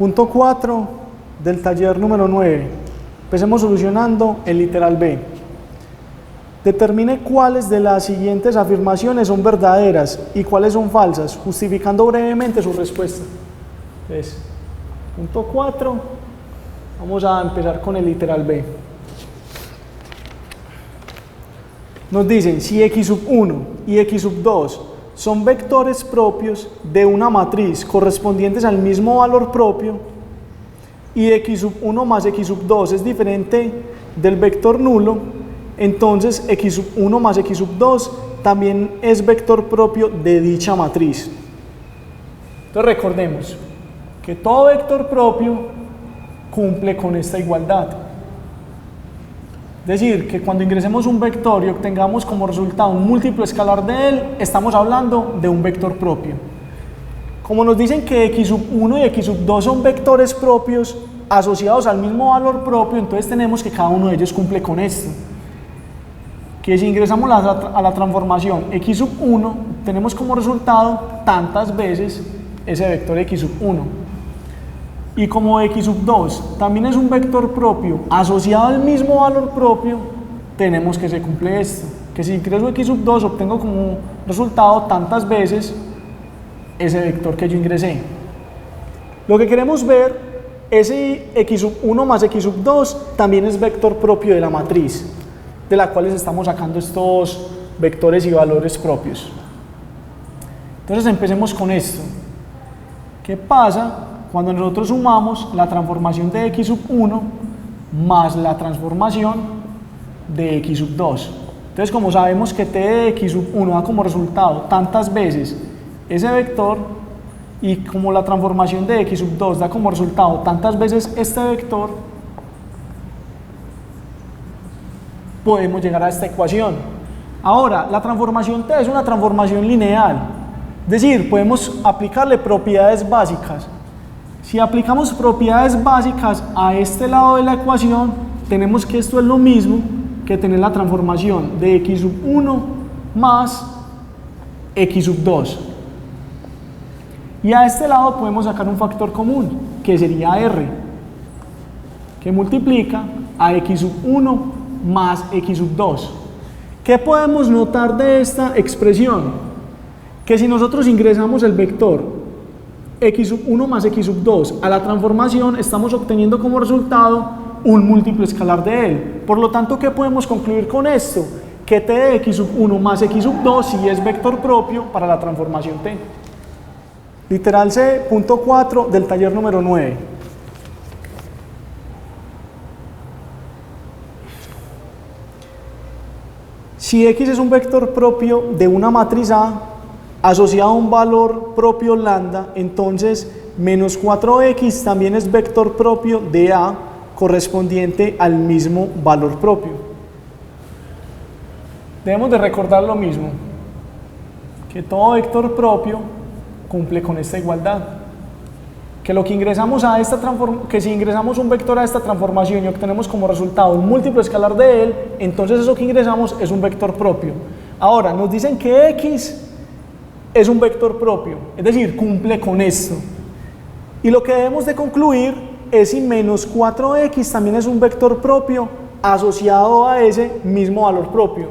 Punto 4 del taller número 9. Empecemos solucionando el literal B. Determine cuáles de las siguientes afirmaciones son verdaderas y cuáles son falsas, justificando brevemente su respuesta. Entonces, punto 4. Vamos a empezar con el literal B. Nos dicen, si x1 y x2 son vectores propios de una matriz correspondientes al mismo valor propio y x1 más x2 es diferente del vector nulo, entonces x1 más x2 también es vector propio de dicha matriz. Entonces recordemos que todo vector propio cumple con esta igualdad. Es decir, que cuando ingresemos un vector y obtengamos como resultado un múltiplo escalar de él, estamos hablando de un vector propio. Como nos dicen que x1 y x2 son vectores propios asociados al mismo valor propio, entonces tenemos que cada uno de ellos cumple con esto. Que si ingresamos a la transformación x1, tenemos como resultado tantas veces ese vector x1. Y como x2 también es un vector propio asociado al mismo valor propio, tenemos que se cumple esto. Que si ingreso x2 obtengo como resultado tantas veces ese vector que yo ingresé. Lo que queremos ver es si x1 más x2 también es vector propio de la matriz, de la cual estamos sacando estos vectores y valores propios. Entonces empecemos con esto. ¿Qué pasa cuando nosotros sumamos la transformación de x1 más la transformación de x2? Entonces, como sabemos que t de x1 da como resultado tantas veces ese vector, y como la transformación de x2 da como resultado tantas veces este vector, podemos llegar a esta ecuación. Ahora, la transformación t es una transformación lineal, es decir, podemos aplicarle propiedades básicas. Si aplicamos propiedades básicas a este lado de la ecuación, tenemos que esto es lo mismo que tener la transformación de x1 más x2. Y a este lado podemos sacar un factor común, que sería r, que multiplica a x1 más x2. ¿Qué podemos notar de esta expresión? Que si nosotros ingresamos el vector x1 más x2 a la transformación, estamos obteniendo como resultado un múltiplo escalar de él. Por lo tanto, ¿qué podemos concluir con esto? Que t de x1 más x2 sí es vector propio para la transformación t. Literal C, punto 4 del taller número 9. Si x es un vector propio de una matriz A asociado a un valor propio lambda, entonces menos 4x también es vector propio de A correspondiente al mismo valor propio. Debemos de recordar lo mismo, que todo vector propio cumple con esta igualdad. Que lo que ingresamos a esta que si ingresamos un vector a esta transformación y obtenemos como resultado un múltiplo escalar de él, entonces eso que ingresamos es un vector propio. Ahora, nos dicen que x es un vector propio, es decir, cumple con esto. Y lo que debemos de concluir es si menos 4x también es un vector propio asociado a ese mismo valor propio.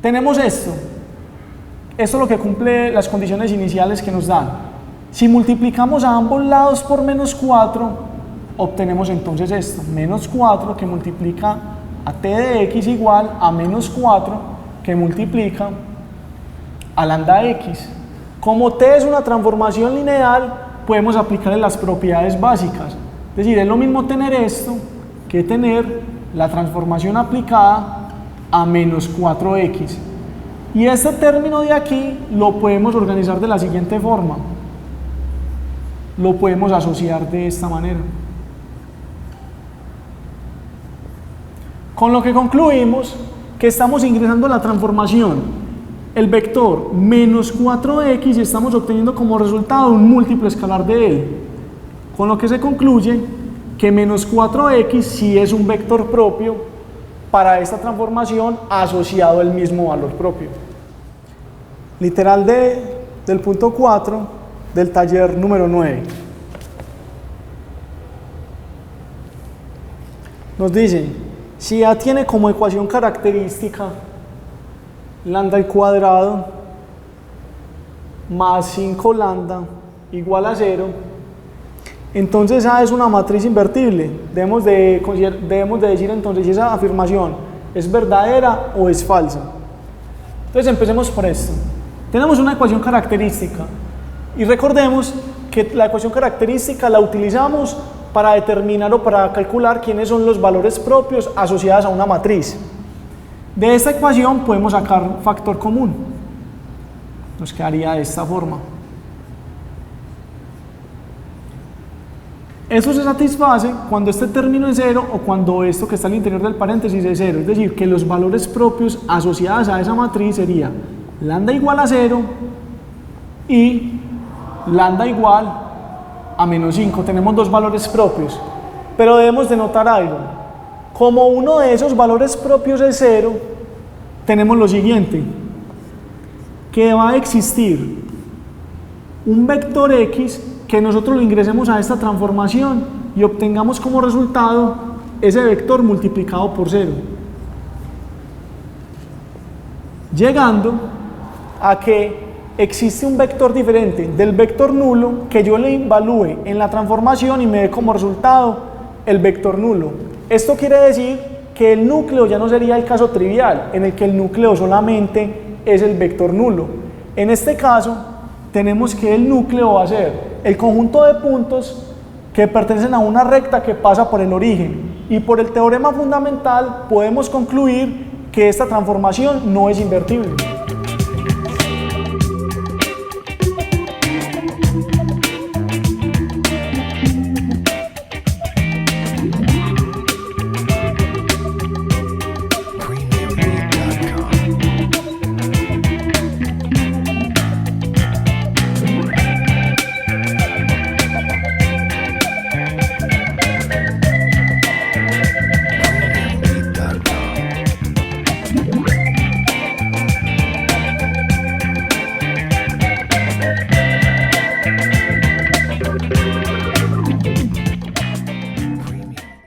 Tenemos esto. Esto es lo que cumple las condiciones iniciales que nos dan. Si multiplicamos a ambos lados por menos 4, obtenemos entonces esto, menos 4 que multiplica a t de x igual a menos 4 que multiplica a lambda x. Como t es una transformación lineal, podemos aplicarle las propiedades básicas. Es decir, es lo mismo tener esto que tener la transformación aplicada a menos 4x. Y este término de aquí lo podemos organizar de la siguiente forma. Lo podemos asociar de esta manera. Con lo que concluimos que estamos ingresando la transformación, el vector menos 4x, y estamos obteniendo como resultado un múltiplo escalar de él. Con lo que se concluye que menos 4x sí es un vector propio para esta transformación asociado al mismo valor propio. Literal D del punto 4 del taller número 9. nos dicen, si A tiene como ecuación característica lambda al cuadrado más 5 lambda igual a 0, entonces A es una matriz invertible. Debemos de decir entonces si esa afirmación es verdadera o es falsa. Entonces empecemos por esto. Tenemos una ecuación característica y recordemos que la ecuación característica la utilizamos para determinar o para calcular quiénes son los valores propios asociados a una matriz. De esta ecuación podemos sacar un factor común. Nos quedaría de esta forma. Eso se satisface cuando este término es 0 o cuando esto que está al interior del paréntesis es 0. Es decir, que los valores propios asociados a esa matriz sería lambda igual a 0 y lambda igual a menos 5. Tenemos dos valores propios, pero debemos de notar algo. Como uno de esos valores propios es 0, tenemos lo siguiente, que va a existir un vector x que nosotros lo ingresemos a esta transformación y obtengamos como resultado ese vector multiplicado por 0. Llegando a que existe un vector diferente del vector nulo que yo le evalúe en la transformación y me dé como resultado el vector nulo. Esto quiere decir que el núcleo ya no sería el caso trivial, en el que el núcleo solamente es el vector nulo. En este caso, tenemos que el núcleo va a ser el conjunto de puntos que pertenecen a una recta que pasa por el origen. Y por el teorema fundamental podemos concluir que esta transformación no es invertible.